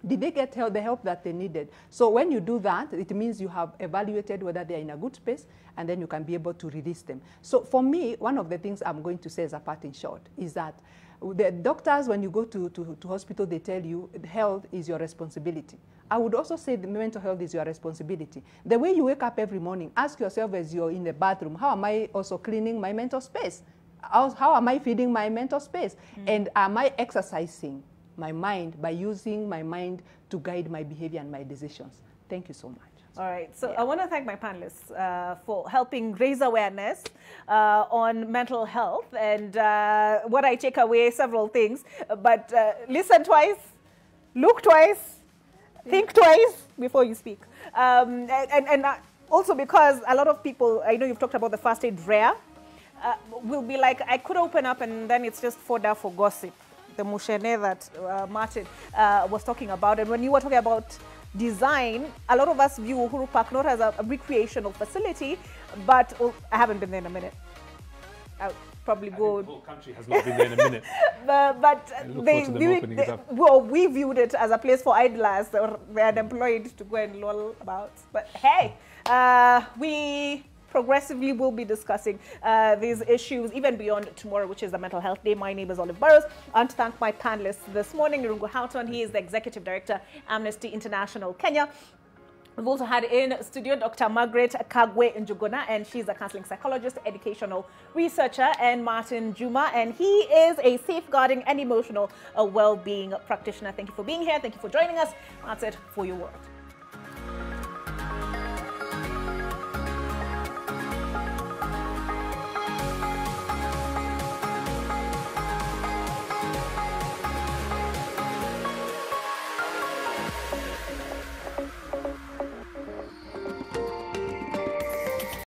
Did they get the help that they needed? So when you do that, it means you have evaluated whether they're in a good space, and then you can be able to release them. So for me, one of the things I'm going to say as a part in short is that the doctors, when you go to hospital, they tell you health is your responsibility. I would also say the mental health is your responsibility. The way you wake up every morning, ask yourself as you're in the bathroom, how am I also cleaning my mental space? How am I feeding my mental space? And am I exercising my mind by using my mind to guide my behavior and my decisions? Thank you so much. All right, so I want to thank my panelists for helping raise awareness on mental health. And what I take away, several things, but listen twice, look twice, think twice before you speak. And also because a lot of people, I know you've talked about the first aid rare, will be like, I could open up and then it's just fodder for gossip. The mushene that Martin was talking about. And when you were talking about design, a lot of us view Uhuru Park not as a recreational facility, but I haven't been there in a minute. I'll probably go. The whole country has not been there in a minute. but we viewed it as a place for idlers or the unemployed to go and loll about. But hey, we progressively will be discussing these issues even beyond tomorrow, which is the Mental Health Day. My name is Olive Burrows. I want to thank my panelists this morning. Irungu Houghton, he is the Executive Director, Amnesty International Kenya. We've also had in studio Dr. Margaret Kagwe Njuguna, and she's a counseling psychologist, educational researcher, and Martin Juma, and he is a safeguarding and emotional well-being practitioner. Thank you for being here. Thank you for joining us. That's it for your world.